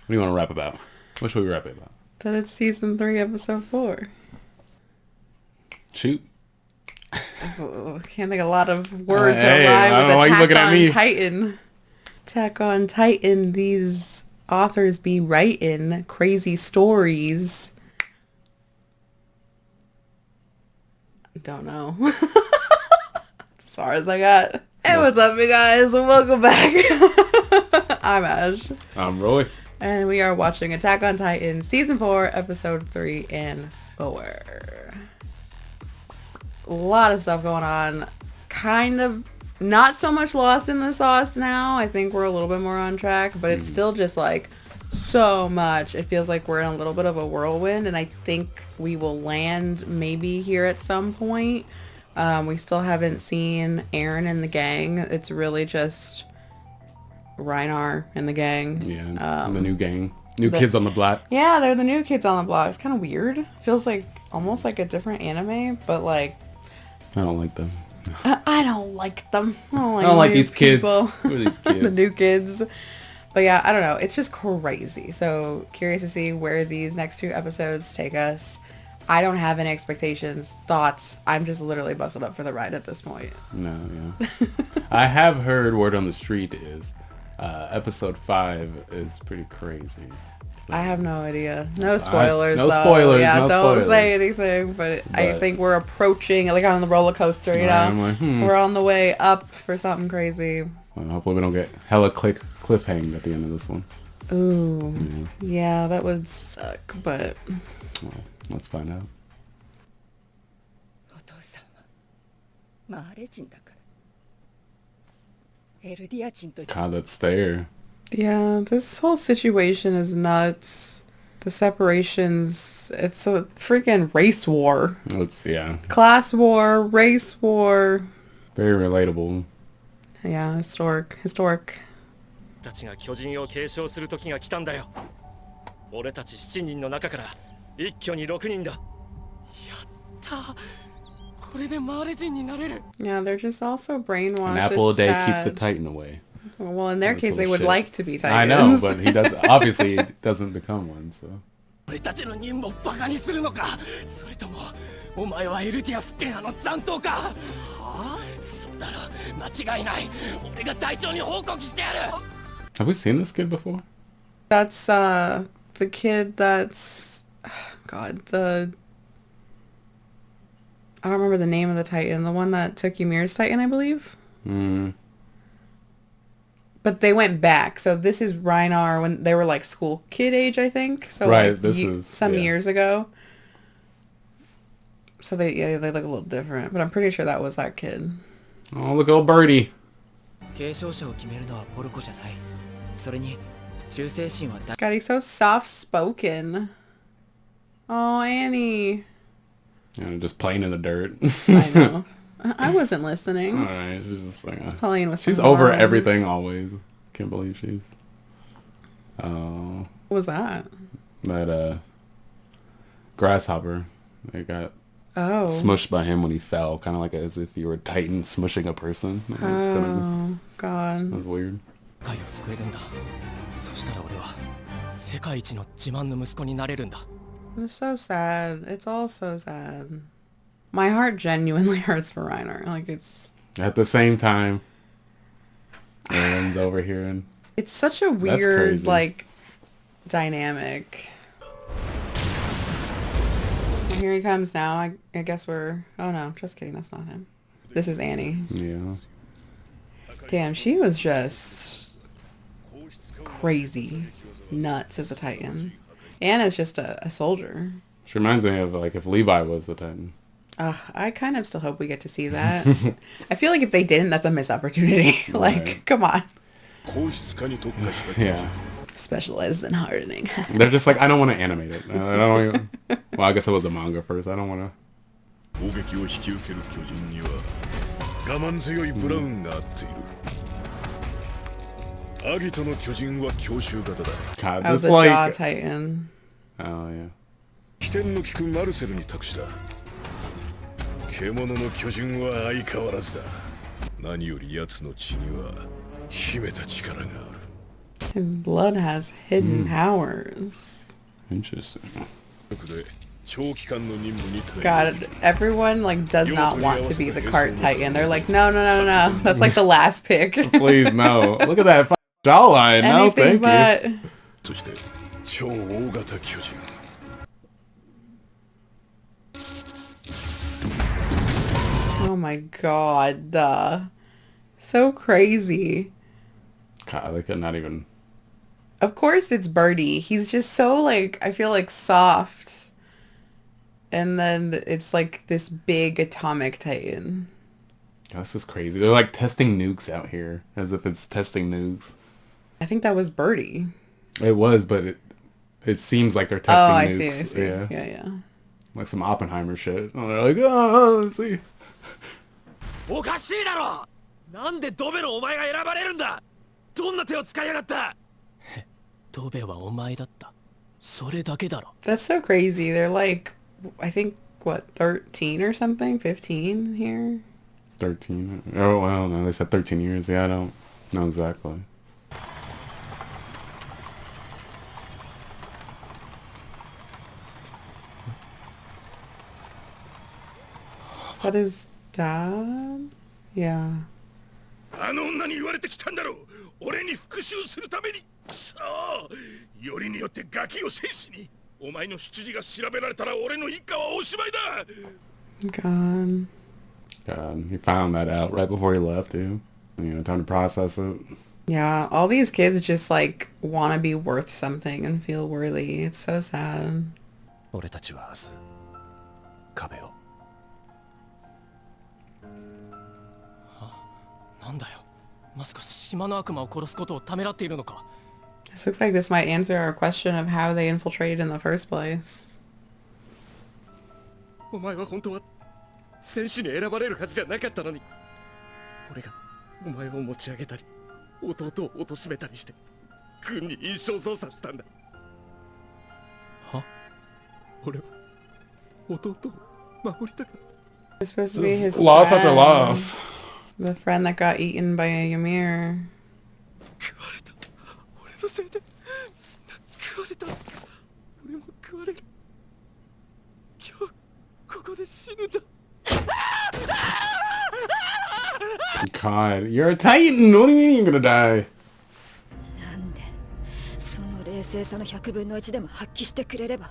do you want to rap about? What should we rap about? That it's season 3, episode 4. Shoot. Can't think a lot of words that Hey, I don't know why you rhyme with looking at me. Attack on Titan. Attack on Titan, these authors be writing crazy stories. Don't know. As far as I got. Hey, what's up, you guys? Welcome back. I'm Ash. I'm Royce. And we are watching Attack on Titan, Season 4, Episode 3 and 4. A lot of stuff going on. Kind of not so much lost in the sauce now. I think we're a little bit more on track, but it's still just like so much. It feels like we're in a little bit of a whirlwind, and I think we will land maybe here at some point. We still haven't seen Eren and the gang. It's really just Reinar and the gang. Yeah, the new gang. New kids on the block. Yeah, they're the new kids on the block. It's kind of weird. Feels like almost like a different anime, but like... I don't like them. I don't like them. I don't like these kids. People. Who are these kids? The new kids. But yeah, I don't know. It's just crazy. So curious to see where these next 2 episodes take us. I don't have any expectations, thoughts. I'm just literally buckled up for the ride at this point. No, yeah. I have heard word on the street is episode 5 is pretty crazy. So, I have no idea. No spoilers. No though. spoilers. Yeah, no don't spoilers. say anything. But I think we're approaching, like on the roller coaster, you know. I'm like, We're on the way up for something crazy. So hopefully we don't get hella cliffhang at the end of this one. Ooh. Yeah, that would suck, but... Well, let's find out. God, that's there. Yeah, this whole situation is nuts. The separations, it's a freaking race war. Yeah. Class war, race war. Very relatable. Yeah, historic. たちが巨人を継承する時が来たんだよ。俺たち7人の中から一挙に6人だ。やったこれでマーレ人になれる。 Yeah, they're just also brainwashed. An apple a It's day sad. keeps the Titan away. Well, in their That's case, they little would shit. like to be Titans. I know, but he doesn't. Obviously, he doesn't become one. So. 俺たちの任務をバカにするのか、それともお前はエルディアフケナの残党か。はあ？そんなの間違いない。俺が隊長に報告してやる。 Have we seen this kid before? That's the kid that's God, I don't remember the name of the Titan, the one that took Ymir's Titan, I believe. But they went back. So this is Reinar when they were like school kid age, I think. So right, like this is some years ago. So they look a little different, but I'm pretty sure that was that kid. Oh, look, old birdie. 継承者を決めるのはポルコじゃない。それに忠誠心は God, he's so soft spoken. Oh, Annie. Just playing in the dirt. I know. I wasn't listening. Alright, she's just like... Playing with she's some over worms. everything always. Can't believe she's... Oh. What was that? That, grasshopper. They got Oh. smushed by him when he fell. Kind of like as if you were a Titan smushing a person. That was, Oh, God. that was weird. 世界を救えるんだ。そしたら俺は世界一の自慢の息子になれるんだ。 It's so sad. It's all so sad. My heart genuinely hurts for Reiner. Like, it's... At the same time, Eren's over here and... It's such a weird, crazy. like, dynamic. And here he comes now. I guess we're... Oh, no. Just kidding. That's not him. This is Annie. Yeah. Damn, she was just... crazy. Nuts as a Titan. Anna's just a soldier. She reminds me of, like, if Levi was the Titan. I kind of still hope we get to see that. I feel like if they didn't, that's a missed opportunity. Like, Right. come on. Yeah. Specialized in hardening. They're just like, I don't want to animate it. I don't even... Well, I guess it was a manga first. I don't want to... 攻撃を引き受ける巨人には我慢強いブラウンが合っている。アギトの巨人は強襲型だ。 God, Oh, this the like... Jaw Titan. Oh, yeah. 起点の利くマルセルに託した。獣の巨人は相変わらずだ。何より奴の血には秘めた力がある。His blood has hidden powers. Interesting. God, everyone like does not want to be the cart titan. They're like, no, no, no, no, no. That's like the last pick. Please, no. Look at that jawline. No, Anything thank you. but. そして超大型巨人 Oh my god. So crazy. God, they could not even... Of course it's Birdie. He's just so like, I feel like soft. And then it's like this big atomic titan. This is crazy. They're like testing nukes out here. As if it's testing nukes. I think that was Birdie. It was, but it seems like they're testing nukes. I see. Yeah. Yeah. Like some Oppenheimer shit. Oh, they're like, oh, let's see. おかしいだろ。なんでドベのお前が選ばれるんだ。どんな手を使いやがった。ドベはお前だった。それだけだろ。That's so crazy. They're like, I think, what, 13 or something? 15 here? 13. Oh, well, no, they said 13 years. Yeah, I don't know exactly. Is that his dad? Yeah. あの女に言われてきたんだろう俺に復讐するためにくそよりによってガキを戦士にお前の出自が調べられたら俺の一家はおしまいだ God. God, he found that out right before he left, too. You know, time to process it. Yeah, all these kids just like want to be worth something and feel worthy. It's so sad. 俺たちは明日壁を。なんだよ。まさか島の悪魔を殺すことをためらっているのか。This looks like this might answer our question of how they infiltrated in the first place. お前は本当は戦士に選ばれるはずじゃなかったのに。俺がお前を持ち上げたり、弟を貶めたりして軍に印象操作したんだ。は？俺は弟を守りたかった。 It's supposed to be his Loss after friend. loss. The friend that got eaten by a Ymir. 食われた。俺のせいで食われた。俺も食われる。今日ここで死ぬんだ。 God, you're a titan. What do you mean you're gonna die? なんでその冷静さの100分の1でも発揮してくれれば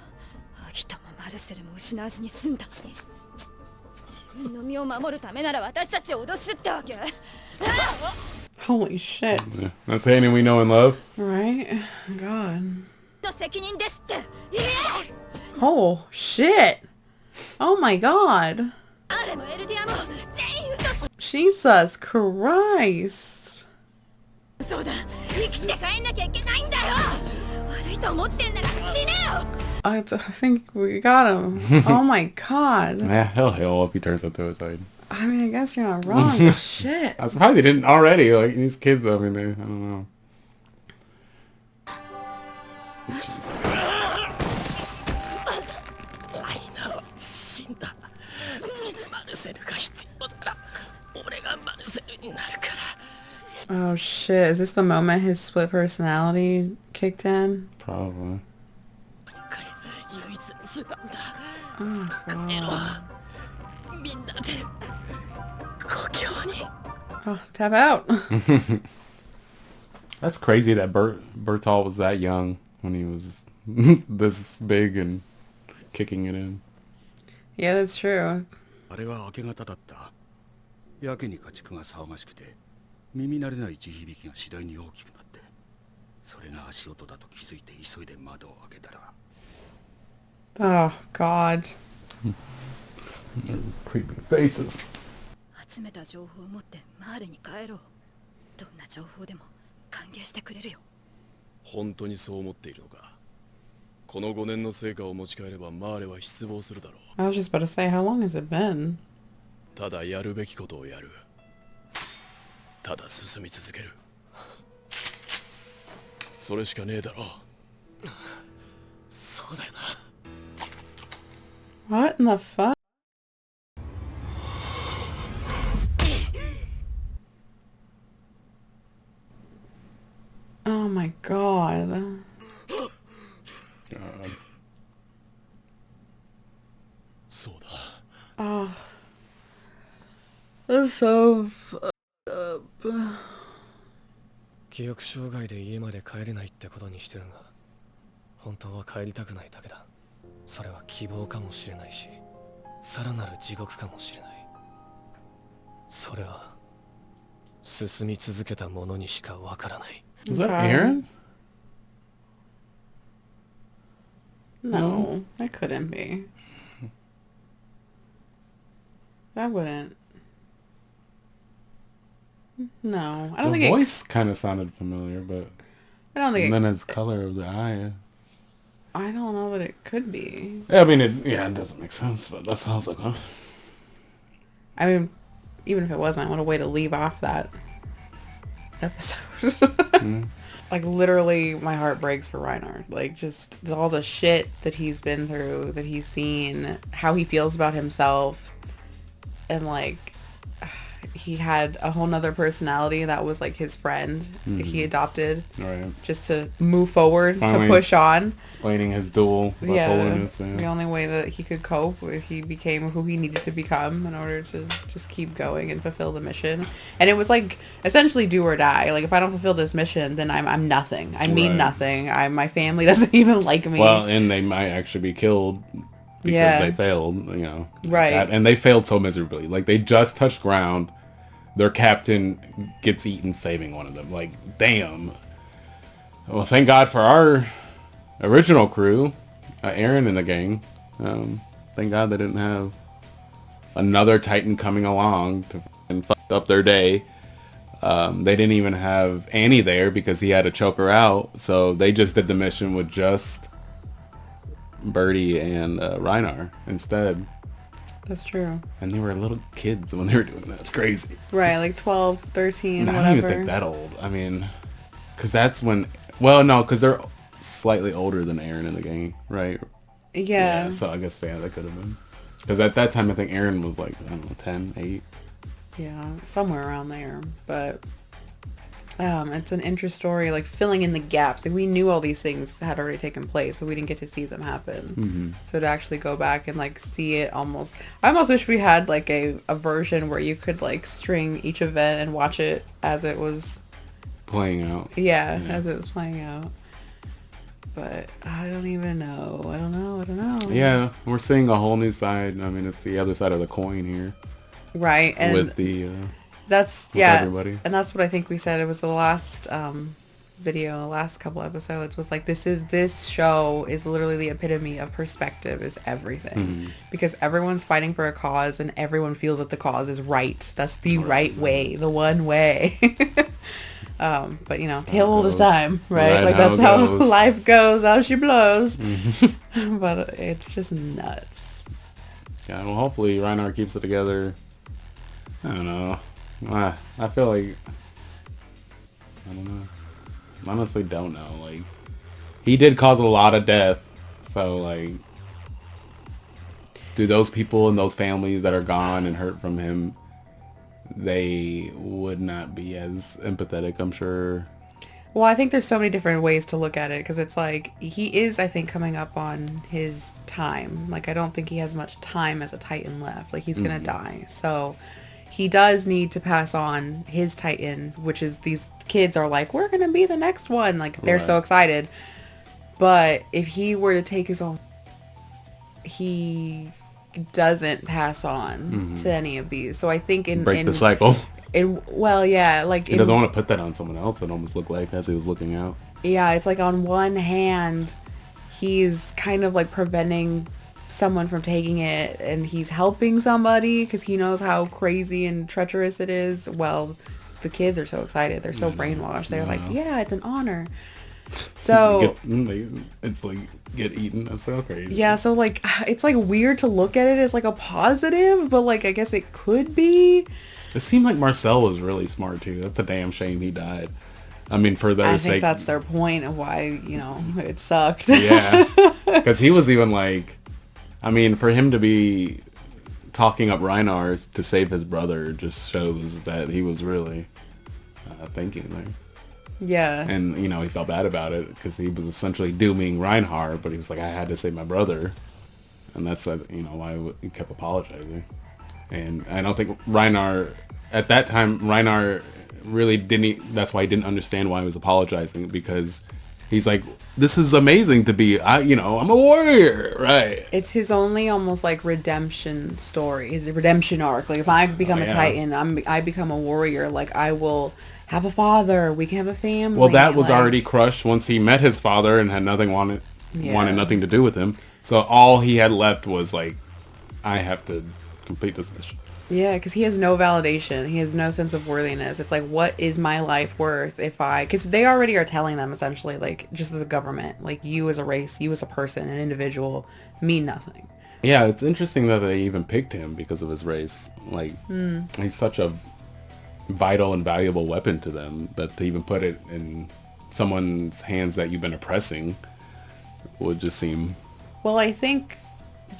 アギトもマルセルも失わずに済んだのに自分の身を守るためなら私たちを脅すってわけ Holy shit. Yeah, that's the Annie we know and love. Right? God. の責任ですって Oh, shit. Oh my god. あれもエルディアも全員嘘つ Jesus Christ. そうだ生きて帰んなきゃいけないんだよ悪いと思ってんなら死ねよ I think we got him. Oh my god. Yeah, he'll heal up. He turns into a titan. I mean, I guess you're not wrong, but shit. I'm surprised they didn't already. Like, these kids, I mean, I don't know. Jesus. アイナは死んだ。マルセルが必要なら俺がマルセルになるから。 Oh shit. Is this the moment his split personality kicked in? Probably. 唯一の手段だ。 Oh god. みんなで故郷に。 Oh, tap out. That's crazy that Bertol was that young when he was this big and kicking it in. Yeah, that's true. あれは明け方だったやけに家畜が騒がしくて耳慣れない地響きが次第に大きくなってそれが足音だと気づいて急いで窓を開けたら Oh god. Creepy faces. 集めた情報を持ってマーレに帰ろうどんな情報でも歓迎してくれるよ本当にそう思っているのかこの5年の成果を持ち帰ればマーレは失望するだろう I was just about to say, how long has it been? ただやるべきことをやるただ進み続けるそれしかねえだろうそうだよな。 What in the fuck? Oh my That's so 記憶障害で家まで帰れないってことにしてるが、本当は帰りたくないだけだ。それは希望かもしれないし、さらなる地獄かもしれない。それは進み続けた者にしかわからない。 Was that Eren? No, that couldn't be. That wouldn't. No, I don't The think voice kind of sounded familiar, but I don't think and then his color of the eye. I don't know that it could be. I mean, it doesn't make sense, but that's what I was like, huh? I mean, even if it wasn't, what a way to leave off that episode. Like, literally, my heart breaks for Reinhard. Like, just all the shit that he's been through, that he's seen, how he feels about himself, and, like, he had a whole nother personality that was, like, his friend that he adopted. Right. Just to move forward, Finally to push on. Explaining his dual bipolarness. The only way that he could cope was he became who he needed to become in order to just keep going and fulfill the mission. And it was like essentially do or die. Like, if I don't fulfill this mission, then I'm nothing. I mean nothing. My family doesn't even like me. Well, and they might actually be killed because they failed, you know. Right. And they failed so miserably. Like, they just touched ground. Their captain gets eaten saving one of them. Like, damn. Well, thank God for our original crew, Eren and the gang. Thank God they didn't have another Titan coming along to fuck up their day. They didn't even have Annie there because he had to choke her out. So they just did the mission with just Birdie and Reinar instead. That's true. And they were little kids when they were doing that. It's crazy. Right, like 12, 13, I whatever. don't even think that old. I mean, because that's when... Well, no, because they're slightly older than Eren in the gang, right? Yeah. So I guess, yeah, that could have been. Because at that time, I think Eren was like, I don't know, 10, 8. Yeah, somewhere around there. But it's an interesting story, like filling in the gaps. Like, we knew all these things had already taken place, but we didn't get to see them happen. Mm-hmm. So to actually go back and like see it almost... I almost wish we had like a version where you could like string each event and watch it as it was... Playing out. Yeah, as it was playing out. But I don't even know. I don't know. Yeah, we're seeing a whole new side. I mean, it's the other side of the coin here. Right, and with the... that's... with yeah, everybody. And that's what I think we said. It was the last video, the last couple episodes, was like, this show is literally the epitome of perspective is everything. Mm-hmm. Because everyone's fighting for a cause and everyone feels that the cause is right. That's the right way, the one way. But, you know, tale old as time, right? Like, that's how life goes, how she blows. But it's just nuts. Yeah, well, hopefully Reinar keeps it together. I don't know. I feel like... I don't know. I honestly don't know. Like, he did cause a lot of death. So, like... Do those people and those families that are gone and hurt from him... They would not be as empathetic, I'm sure. Well, I think there's so many different ways to look at it, because it's like, he is, I think, coming up on his time. Like, I don't think he has much time as a Titan left. Like, he's gonna die. So, he does need to pass on his Titan, which is, these kids are like, we're gonna be the next one. Like, they're so excited. But if he were to take his own... He... doesn't pass on to any of these. So I think break the cycle. Well, yeah, like... He doesn't want to put that on someone else, it almost looked like, as he was looking out. Yeah, it's like on one hand, he's kind of like preventing someone from taking it, and he's helping somebody because he knows how crazy and treacherous it is. Well, the kids are so excited. They're so brainwashed. They're like, yeah, it's an honor. So it's like get eaten. That's so crazy. Yeah, so like it's like weird to look at it as like a positive, but like I guess it could be. It seemed like Marcel was really smart too. That's a damn shame he died. I mean, for their sake. I think that's their point of why, you know, it sucked. Yeah, because he was even like, I mean, for him to be talking up Reinar to save his brother just shows that he was really thinking there. Yeah. And, you know, he felt bad about it because he was essentially dooming Reinhardt, but he was like, I had to save my brother. And that's, you know, why he kept apologizing. And I don't think Reinar, at that time, Reinar really didn't, that's why he didn't understand why he was apologizing, because he's like, this is amazing to be, I'm a warrior, right? It's his only almost like redemption story, his redemption arc. Like if I become a Titan, I become a warrior. Like I will have a father, we can have a family. Well, that was already crushed once he met his father and had wanted nothing to do with him. So all he had left was like, I have to complete this mission. Yeah, because he has no validation. He has no sense of worthiness. It's like, what is my life worth if because they already are telling them essentially, like, just as a government, like, you as a race, you as a person, an individual, mean nothing. Yeah, it's interesting that they even picked him because of his race. Like, he's such a vital and valuable weapon to them that to even put it in someone's hands that you've been oppressing would just seem... Well, I think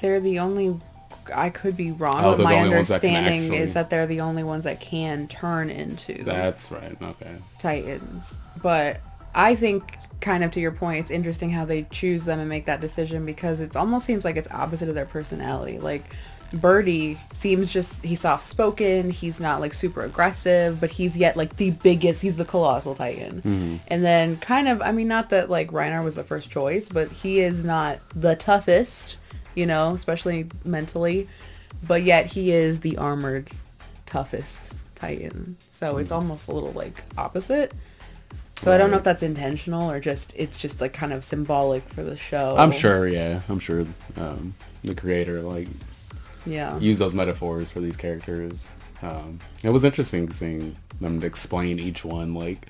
they're the only... I could be wrong, but they're my the only ones that can understanding is that they're the only ones that can turn into... That's right, okay. Titans. But I think, kind of to your point, it's interesting how they choose them and make that decision, because it almost seems like it's opposite of their personality. Like, Birdie seems he's soft-spoken, he's not, like, super aggressive, but he's yet, like, the biggest, he's the colossal Titan. Mm-hmm. And then, kind of, I mean, not that, like, Reinar was the first choice, but he is not the toughest, especially mentally, but yet he is the armored, toughest Titan. So it's almost a little, like, opposite. So I don't know if that's intentional or it's just like kind of symbolic for the show. I'm sure the creator use those metaphors for these characters. It was interesting seeing them explain each one. Like,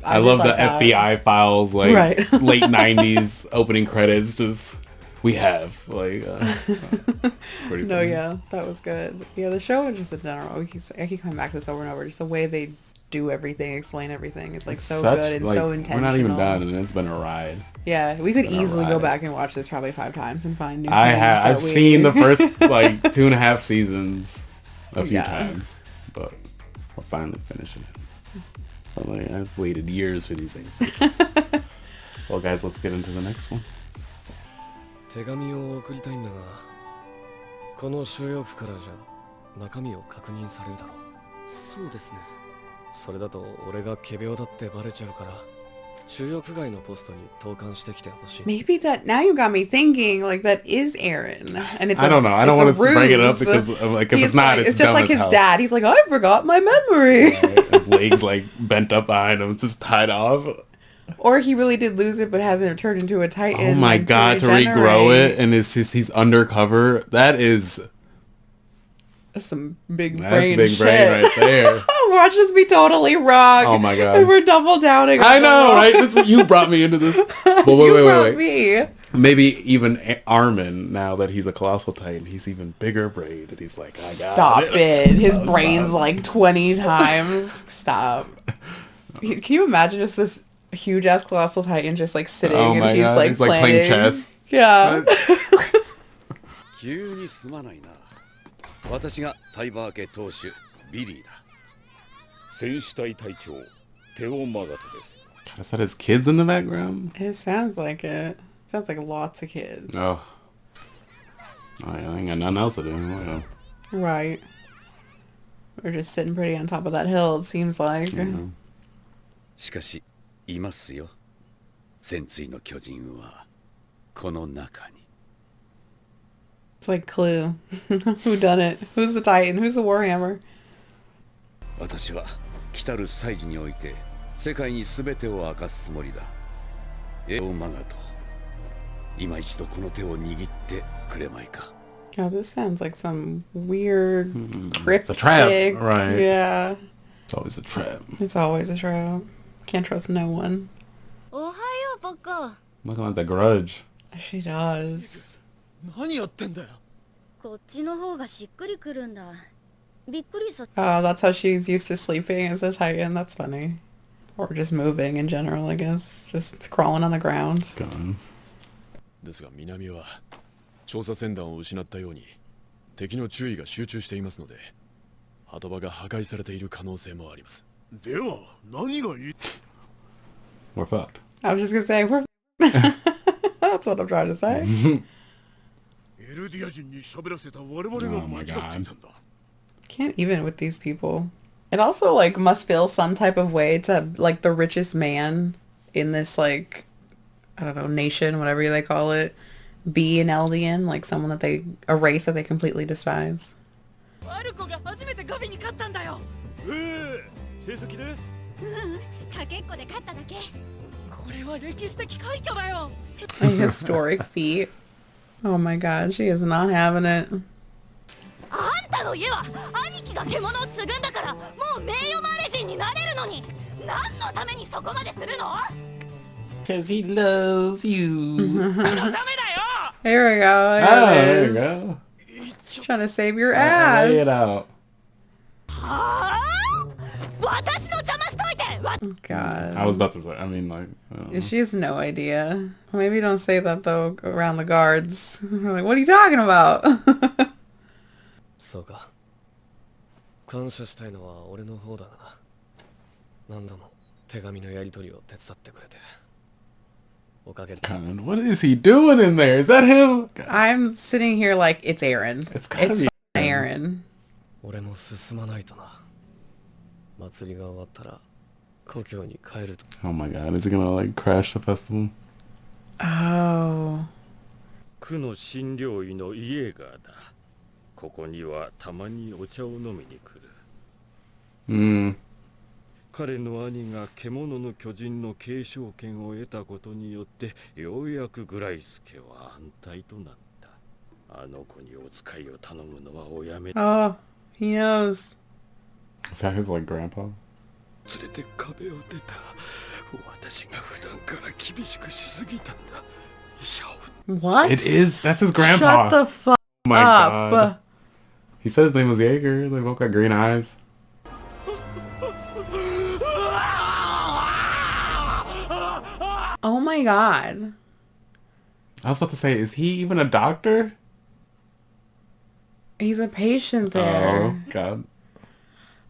I love the FBI files, like late 90s opening credits. Just we have pretty funny. Yeah, that was good. Yeah, the show just in general. I keep coming back to this over and over. Just the way they do everything, explain everything. It's like so good and so intentional. We're not even done, and it's been a ride. Yeah, we could easily go back and watch this probably 5 times and find new things. I've seen the first 2.5 seasons a few times, but we're finally finishing it. I've waited years for these things. Well, guys, let's get into the next one. 手紙を送りたいんだが、この収容区からじゃ中身を確認されるだろう。そうですね。それだと俺が仮病だってバレちゃうから、収容区外のポストに投函してきてほしい。Maybe that now you got me thinking like that is Eren, and it's I don't know. I don't want to bring it up because like if it's not, it's just like his dad. He's like, I forgot my memory. His legs like bent up behind him, just tied off. Or he really did lose it, but hasn't turned into a Titan. Oh my god, to regrow it, and it's just he's undercover. That's some big brain big shit. Brain right there. Watch us be totally wrong. Oh my god. And we're double downing. I know, right? You brought me into this. Well, wait. Me. Maybe even Armin, now that he's a colossal Titan, he's even bigger brain, and he's like, I got Stop it. His brain's like 20 times. Stop. Can you imagine just this huge ass colossal Titan just like sitting and he's like playing chess? Yeah. 急にすまないな。私がタイバー家当主ビリーだ。戦士隊隊長テオマガトです。Is that his kids in the background? It sounds like it. Sounds like lots of kids. Oh. I ain't got nothing else to do. Yeah. Right. We're just sitting pretty on top of that hill, it seems like. しかしいますよ。戦鎚の巨人はこの中に。It's like Clue. Who done it? Who's the Titan? Who's the Warhammer? 私は来たる祭事において世界に全てを明かすつもりだ。エオマガト、今一度この手を握ってくれまいか。Oh, this sounds like some weird cryptic. It's a trap, right? Yeah. It's always a trap. It's always a trap. Can't trust no one. おはようバカ。 Looking like the Grudge. She does. 何やってんだよ。こっちの方がしっくりくるんだ。びっくりさ。Oh, that's how she's used to sleeping as a Titan. That's funny. Or just moving in general, I guess. Just crawling on the ground. Gone. ですが南は調査船団を失ったように敵の注意が集中していますので、鳩場が破壊されている可能性もあります。では何がいい？ We're fucked. I was just gonna say, we're... That's what I'm trying to say. エルディア人に喋らせた我々が間違っていたんだ。Can't even with these people. It also like must feel some type of way to like the richest man in this like, I don't know, nation, whatever they call it, be an Eldian, like someone that they, a race that they completely despise. ワルコが初めてガビに勝ったんだよ。成績で？かけっこで勝っただけ。これは歴史的快挙だよ。 A historic feat. Oh my god, she is not having it. あんたの家は兄貴が獣を継ぐんだから、もう名誉マーレ人になれるのに、何のためにそこまでするの？ Cause he loves you. ダメだよ。 Here we go. Oh, there There it you is. go. Trying to save your Lay it ass. out. はあ？私の邪魔しといて。 God. I was about to say, I mean, like, She has no idea. Maybe don't say that though around the guards. We're like, what are you talking about? そうか。感謝したいのは俺の方だがな。何度も手紙のやり取りを手伝ってくれて。おかげで。 God, what is he doing in there? Is that him? I'm sitting here like it's Eren. It's gotta be Eren. 俺も進まないとな。祭りが終わったら故郷に帰ると。 Oh my god, is he gonna like crash the festival? Oh. 区の診療医のイエーガーだ。ここにはたまにお茶を飲みに来る。彼の兄が獣の巨人の継承権を得たことによってようやくグライス家は安泰となった。あの子にお使いを頼むのはおやめ。 Oh, he knows. Is that his like grandpa? 連れて壁を出た。私が普段から厳しくしすぎたんだ。医者を。 What? It is. That's his grandpa. Shut the fuck Oh my up. god. He said his name was Jaeger. They both got green eyes. Oh my god. I was about to say, is he even a doctor? He's a patient there. Oh god.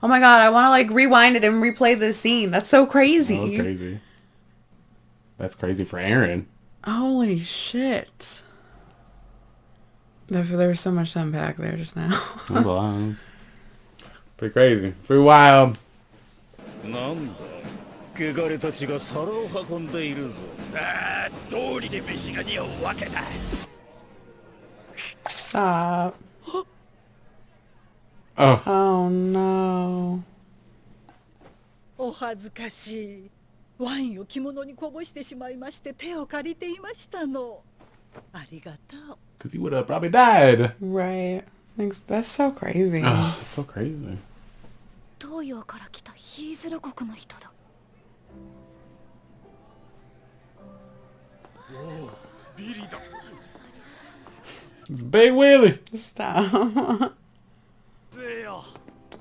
Oh my god, I want to like rewind it and replay this scene. That's so crazy. That was crazy. That's crazy for Eren. Holy shit. There was so much to unpack there just now. That was pretty crazy. Pretty wild. なんだ、汚れたちが皿を運んでいるぞ。ああ、通りで飯が匂うわけだ。Stop. Oh. Oh no. お恥ずかしい。ワインを着物にこぼしてしまいまして手を借りていましたの。ありがとう。 Because he would have probably died. Right. That's so crazy. Oh, it's so crazy. 東洋から来たヒーズル国の人だ。 ビリだ。 It's Big Willie. Stop.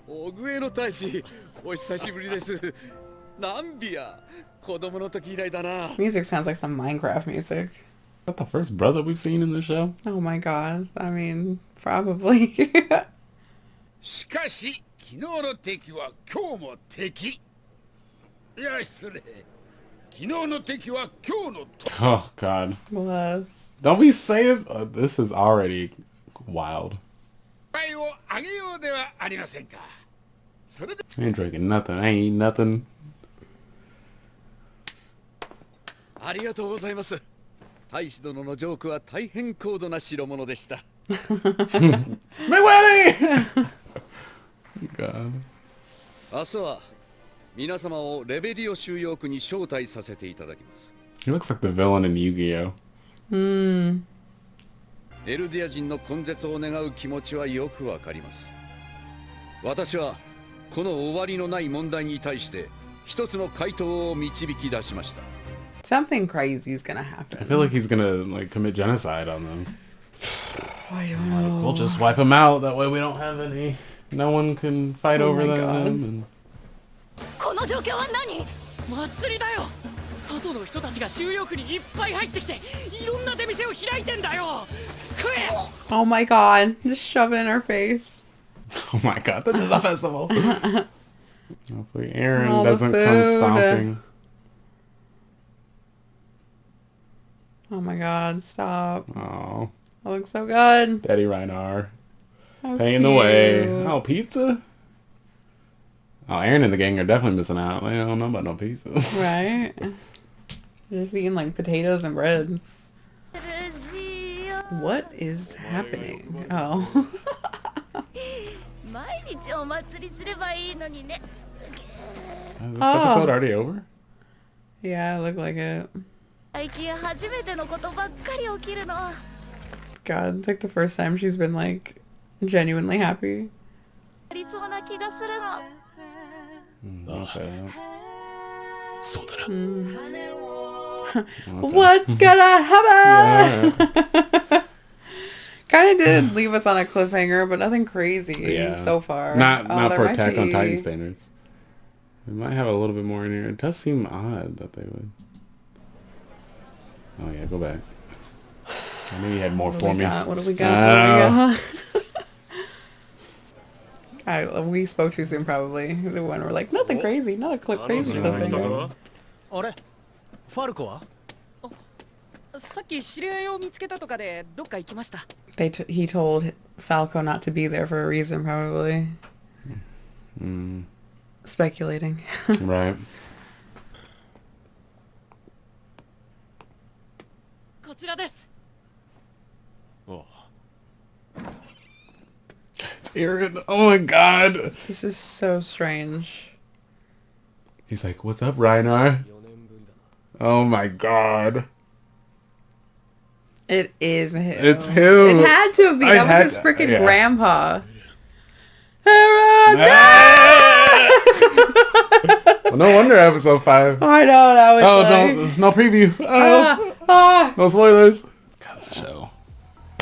オグエの大使、お久しぶりです。なんびや、子供の時以来だな。 This music sounds like some Minecraft music. Is that the first brother we've seen in the show? Oh my god. I mean, probably. しかし、昨日の敵は今日も敵。いや、失礼。昨日の敵は今日のと。 Oh god. Bless. Don't we say this? This is already wild. 杯をあげようではありませんか。それで。 I ain't drinking nothing. I ain't nothing. ありがとうございます。大使殿のジョークは大変高度な代物でした。 Big Willie! God. 明日は皆様をレベリオ収容区に招待させていただきます。 He looks like the villain in Yu-Gi-Oh. エルディア人の根絶を願う気持ちはよくわかります。私はこの終わりのない問題に対して一つの回答を導き出しました。 Something crazy is gonna I happen. feel like he's gonna like commit genocide on them. I don't know. We'll just wipe them out. That way we don't have any. No one can fight Oh over my them. God. And この状況は何？祭りだよ。外の人たちが収容区にいっぱい入ってきて、いろんな出店を開いてんだよ。食え。 Oh my god. Just shove it in her face. oh my god, this is a festival. Hopefully Eren All the doesn't come food. stomping. Oh my god, stop. Oh, That looks so good. Daddy Reinar. Paying the way. Oh, pizza? Oh, Aaron and the gang are definitely missing out. They don't know about no pizza. Right? Just eating like potatoes and bread. What is happening? Oh. Is this episode already over? Yeah, it looked like it. God, it's like the first time she's been like genuinely happy. Okay. そうだな。 What's gonna happen? Kind of did leave us on a cliffhanger, but nothing crazy so far. Not there for might Attack on be. Titan standards. We might have a little bit more in here. It does seem odd that they would. Oh yeah, go back. I knew you had more for me. What do we got? We spoke too soon, probably. The one we're like, nothing crazy, not a crazy cliffhanger. あれファルコはさっき知り合いを見つけたとかでどっか行きました。 He told Falco not to be there for a reason, probably. Speculating. Right. こちらです。 It's Eren. Oh my god. This is so strange. He's like, what's up, Reinar? Oh my god. It is him. It's him. It had to be. That was his freaking grandpa. Eren! Well, no wonder episode 5. I know, that was no preview. No spoilers. God, this show.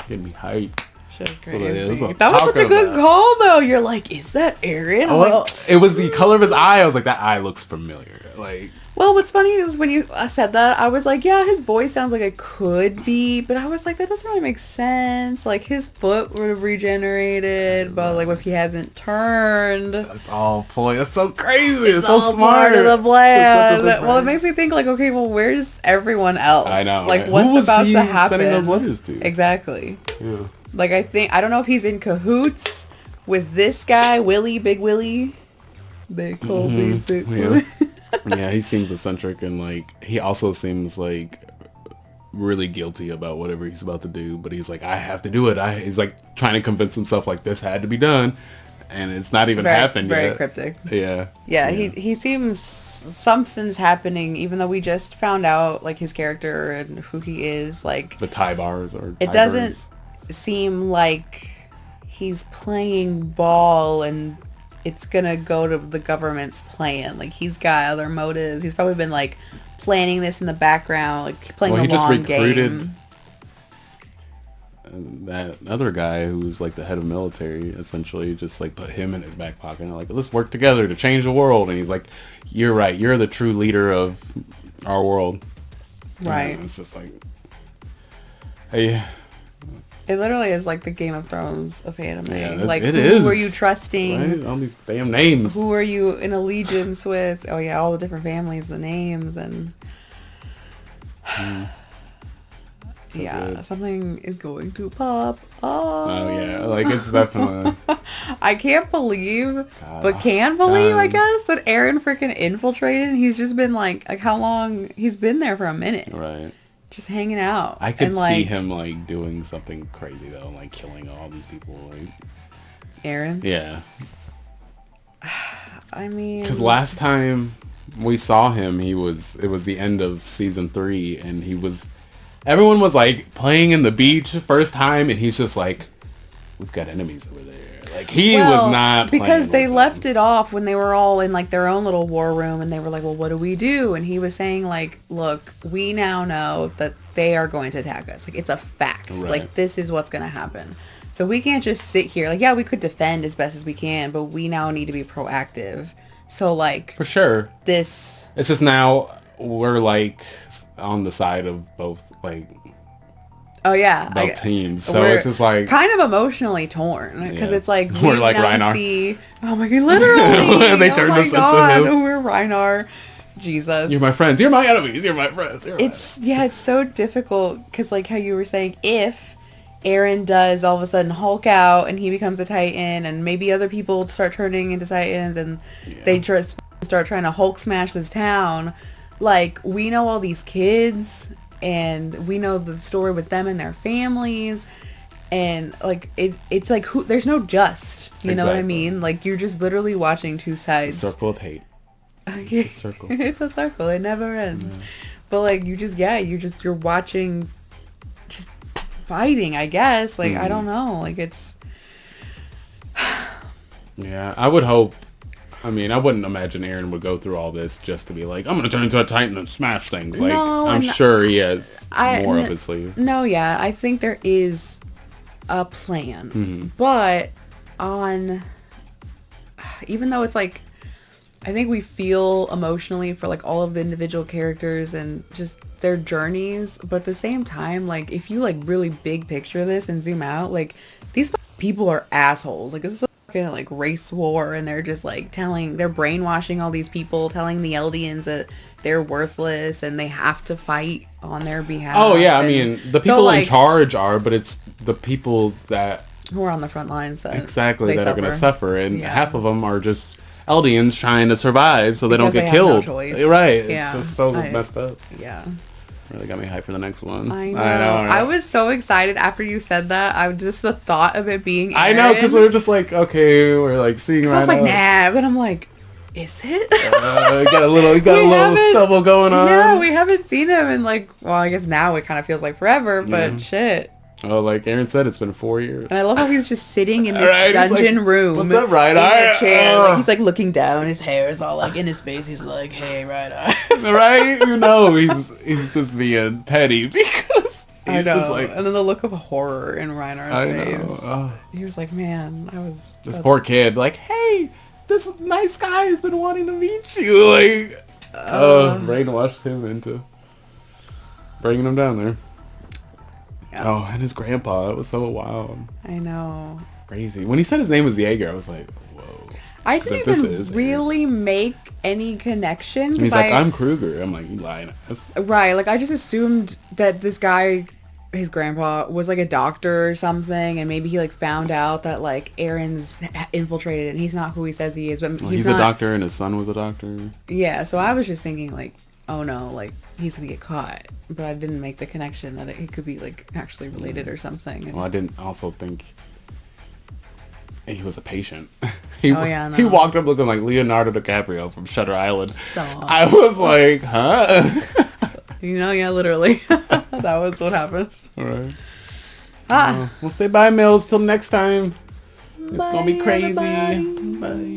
Getting me hyped. Shit's That's what it is. crazy. That was such a good call, though. You're like, is that Eren? Well, it was the color of his eye. I was like, that eye looks familiar. Like, well, what's funny is when you said that, I was like, yeah, his voice sounds like it could be, but I was like, that doesn't really make sense. Like, his foot would have regenerated, but like, if he hasn't turned, that's all point. That's so crazy. It's so all smart. part of the plan. Well, it makes me think like, okay, well, where's everyone else? I know. Like, right? what's Who was about he to happen? sending those letters to? Exactly. Yeah. Like, I don't know if he's in cahoots with this guy, Willie, Big Willie. They call me Big Willie. Yeah, he seems eccentric, and like he also seems like really guilty about whatever he's about to do, but he's like, I have to do it. He's like trying to convince himself like this had to be done, and it's not even happened very yet. cryptic. Yeah. He seems something's happening, even though we just found out like his character and who he is. Like the Thai bars or it doesn't seem like he's playing ball and it's gonna go to the government's plan. Like he's got other motives. He's probably been like planning this in the background, like playing a long game. That other guy who's like the head of military essentially just like put him in his back pocket and like, let's work together to change the world. And he's like, you're right, you're the true leader of our world. Right. And it's just like, hey. It literally is like the Game of Thrones of anime. Yeah, like, who are you trusting? Right? All these damn names. Who are you in allegiance with? Oh yeah, all the different families, the names, and yeah, good. Something is going to pop off. Oh yeah, like it's definitely. I can't believe, but can believe, I guess, that Eren freaking infiltrated. He's just been like how long? He's been there for a minute. Right. Just hanging out. I could and, see him like doing something crazy though, like killing all these people. Like Eren. Yeah. I mean, because last time we saw him, it was the end of season 3, and everyone was like playing in the beach first time, and he's just like, we've got enemies over there. Like he was not because they left it off when they were all in like their own little war room, and they were like, well, what do we do? And he was saying like, look, we now know that they are going to attack us. Like it's a fact. Right. Like this is what's going to happen. So we can't just sit here. Like, yeah, we could defend as best as we can, but we now need to be proactive. So like for sure, it's just now we're like on the side of both like. Oh yeah, both teams. So it's just like kind of emotionally torn because it's like we're like now Reinar. See, oh my god, literally, they turned us into him. We're Reinar. Jesus, you're my friends. You're my enemies. You're my friends. It's so difficult because like how you were saying, if Eren does all of a sudden Hulk out and he becomes a Titan, and maybe other people start turning into Titans, and they just start trying to Hulk smash this town. Like, we know all these kids, and we know the story with them and their families, and like it's like there's no just, you know what I mean? Like, you're just literally watching two sides. It's a circle of hate. It's a circle. It's a circle. It never ends. But like, you're watching just fighting, I guess. Like, I don't know. Like, it's yeah, I would hope. I mean, I wouldn't imagine Eren would go through all this just to be like, I'm going to turn into a Titan and smash things. Like, no, I'm sure he has more up his sleeve. No, yeah, I think there is a plan. But even though it's like, I think we feel emotionally for like all of the individual characters and just their journeys, but at the same time, like, if you like really big picture this and zoom out, like, these people are assholes. Like, this is a fucking like race war, and they're just like they're brainwashing all these people, telling the Eldians that they're worthless and they have to fight on their behalf. Oh yeah, I mean, the people like, in charge are, but it's the people that who are on the front lines that are going to suffer, and half of them are just Eldians trying to survive so they don't get killed. No choice. Right. Yeah. It's just so messed up. Yeah. Really got me hyped for the next one. I know. I was so excited after you said that. I just the thought of it being Eren. I know, because we were just like, okay, we're like seeing right now. I was like, nah, but I'm like, is it? We got a little stubble going on. Yeah, we haven't seen him in like, well, I guess now it kind of feels like forever, but shit. Oh, like Eren said, it's been 4 years. And I love how he's just sitting in this dungeon room. What's up, Reinhardt? In a chair. Like, he's like looking down. His hair is all like in his face. He's like, hey, Reinhardt. Right? You know, he's just being petty because he's just like... And then the look of horror in Reinhardt's face. Oh. He was like, man, This poor kid, like, hey, this nice guy has been wanting to meet you. Like, brainwashed him into bringing him down there. Oh, and his grandpa. It was so wild. I know. Crazy. When he said his name was Jaeger, I was like, whoa. I didn't even really make any connection. And he's like, I'm Kruger. I'm like, you lying ass. Right. Like, I just assumed that this guy, his grandpa, was like a doctor or something. And maybe he like found out that like Eren's infiltrated and he's not who he says he is. But he's a doctor and his son was a doctor. Yeah. So I was just thinking like, oh no, like he's going to get caught. But I didn't make the connection that he could be like actually related or something. Well, I didn't also think he was a patient. He walked up looking like Leonardo DiCaprio from Shutter Island. Stop. I was like, huh? You know, yeah, literally. That was what happened. All right. We'll say bye, Mills. Till next time. It's going to be crazy. Bye.